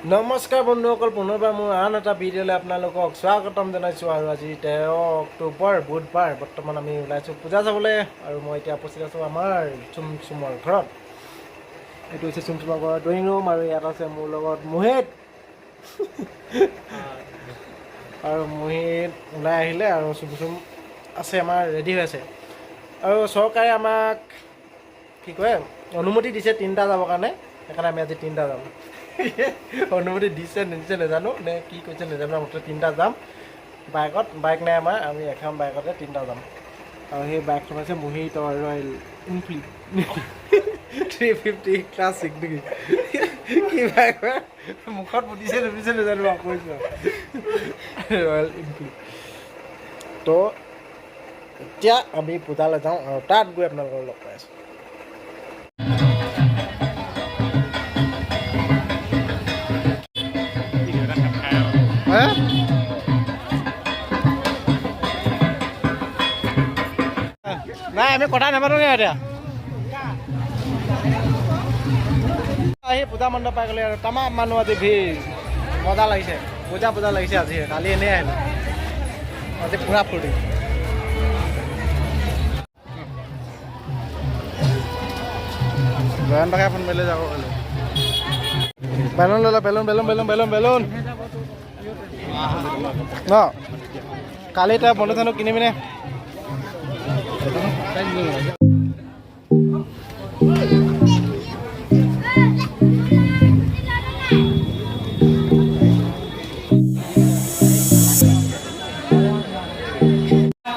নমস্কাৰ বন্ধুসকল, পুনৰবাৰ মোৰ আন এটা ভিডিঅ'লৈ আপোনালোকক স্বাগতম জনাইছোঁ। আৰু আজি 13 অক্টোবৰ বুধবাৰ। বৰ্তমান আমি ওলাইছোঁ পূজা চাবলৈ, আৰু মই এতিয়া উপস্থিত আছোঁ আমাৰ চুমচুমৰ ঘৰত। এইটো হৈছে চুমচুমৰ ঘৰৰ ড্ৰয়িং ৰুম, আৰু ইয়াত আছে মোৰ লগত মোহিত। আৰু মোহিত ওলাই আহিলে, আৰু চুমচুম আছে আমাৰ ৰেডি হৈ আছে। আৰু চৰকাৰে আমাক কি কয় অনুমতি দিছে 3টা যাবৰ কাৰণে, সেইকাৰণে আমি আজি 3টা যাম। অনুমতি দিছে নিদিছে নাজানো, নে কি কৈছে নাজানো, মুঠতে 3টা যাম বাইক নাই আমাৰ, আমি এখন বাইকতে 3টা যাম। আৰু সেই বাইকখন হৈছে মোহিতৰ ৰয়েল এনফিল্ড 350 ক্লাছিক নেকি, কি বাইক হয় মুখত ফুটিছে নুফুটিছে নাজানো, কৈছোঁ ৰয়েল এনফিল্ড। তো এতিয়া আমি পূজালৈ যাওঁ, আৰু তাত গৈ আপোনালোকক লগ পাই আছোঁ। নাই আমি কথা নাপাতোঁগৈ এতিয়া। আহি পূজা মণ্ডপ পাই গ'লে, আৰু তামাম মানুহ আজি ভিৰ, মজা লাগিছে, পূজা লাগিছে আজি। কালি এনেই আহিলোঁ, আজি পূৰা ফূৰ্তি। জয়ন্ত কাকাই ফোন মাৰিলে যাব খালি। বেলুন ল'লে, বেলুন ন কালি তই বন্ধু চন্ধু কিনি পিনে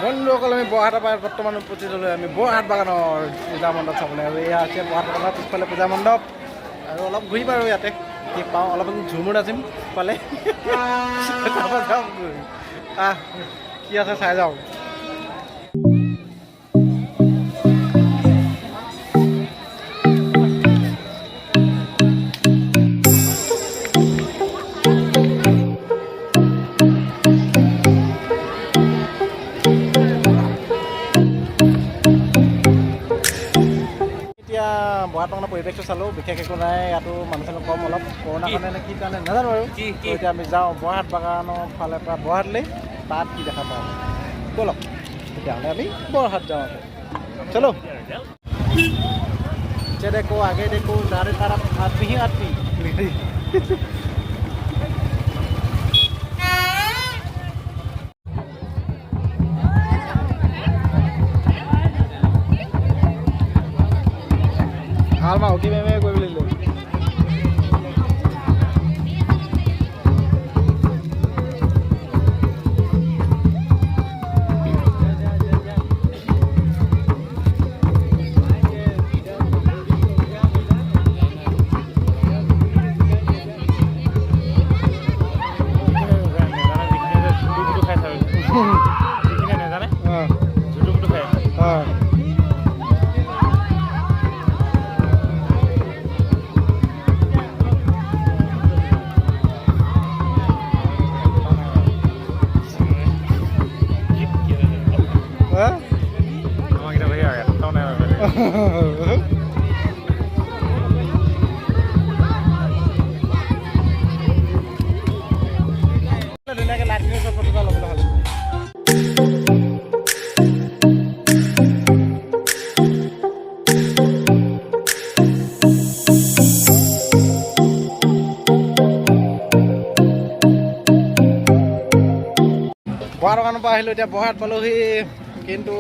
বন্ধুসকল, আমি বৰহাটৰ পৰা বৰ্তমান উপস্থিত হ'লোঁ। আমি বৰহাট বাগানৰ পূজা মণ্ডপ চাবলৈ, আৰু এয়া আছে বৰহাট বাগানৰ পিছফালে পূজা মণ্ডপ। আৰু অলপ ঘূৰিম আৰু ইয়াতে কি পাওঁ, অলপ ঝুমুৰ নাচিম পালে যাম, কি আছে চাই যাওঁ। বৰহাট বাগানৰ পৰিৱেশটো চালোঁ, বিশেষ একো নাই, ইয়াতো মানুহ চানুহ কম, অলপ কৰোণাৰ কাৰণে নে কি কাৰণে নাজানো আৰু। এতিয়া আমি যাওঁ বৰহাট বাগানৰ ফালে পৰা বৰহাটলৈ, তাত কি দেখা পাওঁ ব'লক। তেতিয়াহ'লে আমি বৰহাট যাওঁ আকৌ, চলো। যে দেখো আগে দেখো নারে তারা আদমি ही आदमी। हाल मा उठी में कोई ले लो। ধুনীয়াকৈ লাইটখিনি চব ফটো এটা ল'বলৈ হ'লে বৰহাট দোকানৰ পৰা আহিলোঁ। এতিয়া বৰহাট পালোহি, কিন্তু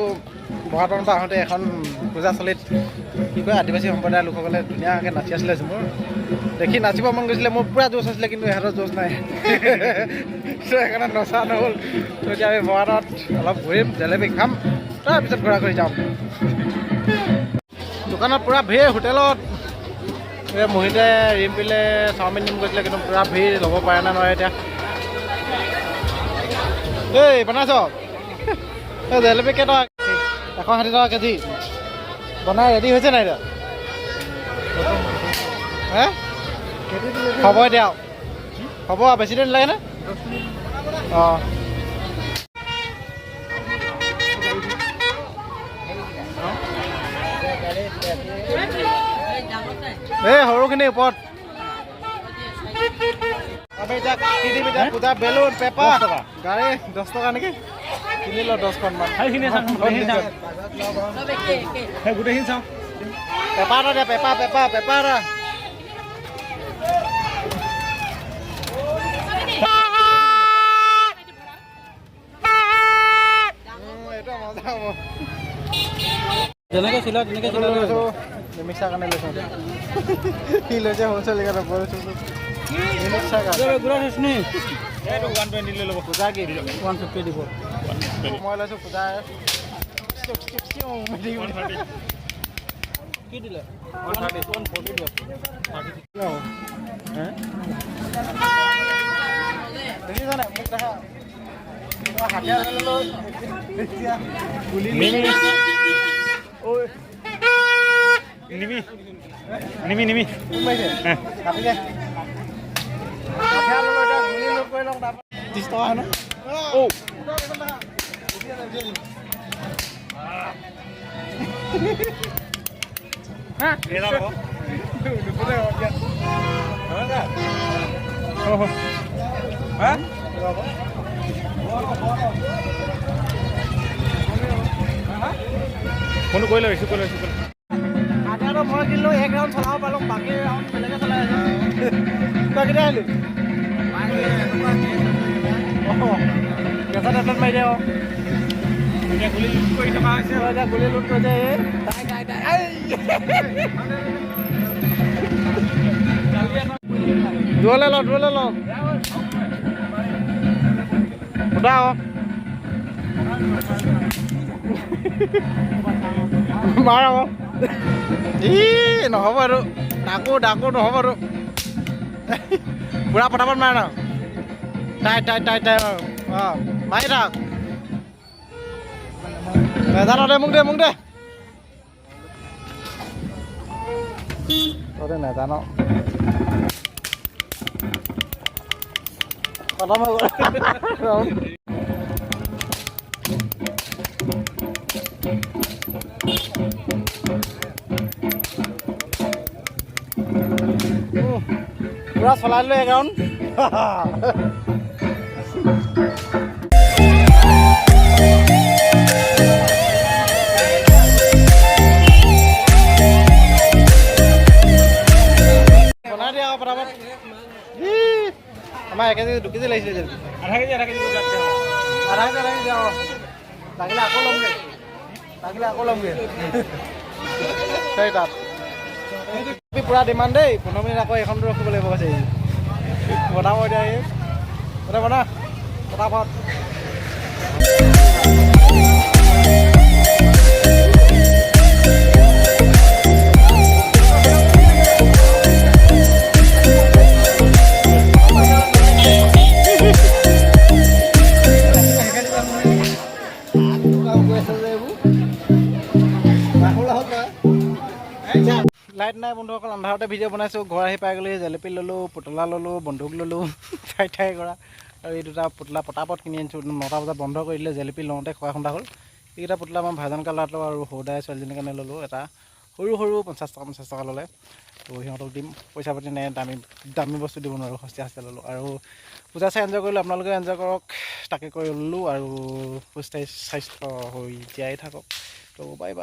বৰহাট দোকানৰ পৰা আহোঁতে এখন পূজাস্থলীত কি কয় আদিবাসী সম্প্ৰদায়ৰ লোকসকলে ধুনীয়াকৈ নাচি আছিলে। মোৰ দেখি নাচিব মন গৈছিলে, মোৰ পূৰা জোচ আছিলে, কিন্তু ইহঁতৰ জোচ নাই, সেইকাৰণে নচা নহ'ল। এতিয়া আমি বৰহাটত অলপ ঘূৰিম, জেলেপি খাম, তাৰপিছত ঘূৰা ঘূৰি যাম। দোকানত পূৰা ভিৰ, হোটেলত এই মোহিতে ৰিম্পিলে চাওমিন নিম গৈছিলে, কিন্তু পূৰা ভিৰ, ল'ব পাৰে নে নোৱাৰে এতিয়া। এই বনাইছ এই জেলেপি কেইটকা? 160 টকা কেজি। বনাই ৰেডি হৈছে নাই এতিয়া? হে হ'ব এতিয়া, হ'ব বেছি দেৰি নালাগে নে? অঁ এই সৰুখিনি ওপৰত আমি এতিয়া কি দিম এতিয়া পূজা বেলুন পেপাৰ গাড়ী 10 টকা নেকি কিনি ল 10খন মান সেইখিনি চাওঁ সেই গোটেইখিনি চাওঁ পেপাৰ দে পেপাৰ এইটো মজা হ'ব যেনেকৈ চিলা তেনেকৈ চিলা মিক্সাৰ কাৰণে লৈছোঁ কি লৈছে হ'লচেল কাৰণে বৰছোঁ মিক্সাৰ গুড়া থৈছোঁ এইটো 120 লৈ ল'ব পূজা কি 150 দিব মই লৈছোঁ পূজা কি দিলে 140 দিয়ক দেখিছা নাই মোক দেখা হাতীয়াৰ লৈ গুলি ঐ নিবি কাটি দে হাতীয়াৰ লৈ এতিয়া গুলি লোড কৰি লওক তাৰপৰা 30 টকা হেনো ফোনটো কৰি লৈছোঁ হাতীয়াৰটো মই কিনিলোঁ 1 ৰাউণ্ড চলাব পালোঁ বাকী ৰাউণ্ড বেলেগে চলাই আছে তই কেতিয়া আহিলি কেঁচা টেটত মাৰি দে এতিয়া গুলি লুট কৰি থকা হৈছে এতিয়া গুলি লোড কৰিছে দূৰলৈ ল সুধা মাৰ আকৌ নহ'ব আৰু ডাকো নহ'ব আৰু পুৰা পটাপট মাৰ ন টাইট অঁ মাৰি থাক নেজানো দে মোক দে তই নেজানো খতম হৈ গ'ল পুৰা চলাই দিলোঁ 1 ৰাউণ্ড বনাই দিয়া আকৌ পটাপট আমাৰ 1 কেজি 2 কেজি লাগিছিলে আধা কেজি আধা কেজি অঁ লাগিলে আকৌ ল'মগৈ সেই তাত পুৰা ডিমাণ্ড দেই 15 মিনিট আকৌ এইখনটো ৰখিব লাগিব কৈছে বনাব এতিয়া বনা পটাপট লাইট নাই বন্ধুসকল আন্ধাৰতে ভিডিঅ' বনাইছোঁ ঘৰ আহি পাই গ'লে জেলেপি ল'লোঁ পুতলা ল'লোঁ বন্দুক ল'লোঁ ঠাই কৰা আৰু এই দুটা পুতলা পটাপট কিনি আনিছোঁ 9টা বজাত বন্ধ কৰি দিলে জেলেপি লওঁতে খোৱা খুন্দা হ'ল এইকেইটা পুতলা মই ভাইজান কালাৰটো আৰু সৰুদাই ছোৱালীজনীৰ কাৰণে ল'লোঁ এটা সৰু 50 টকা ল'লে তো সিহঁতক দিম পইচা পাতি নাই দামী বস্তু দিব নোৱাৰোঁ সস্তীয়া ল'লোঁ আৰু পূজা চাই এনজয় কৰিলোঁ আপোনালোকে এনজয় কৰক তাকে কৰি ল'লোঁ আৰু সুস্থ স্বাস্থ্য হৈ জীয়াই থাকক তো বাই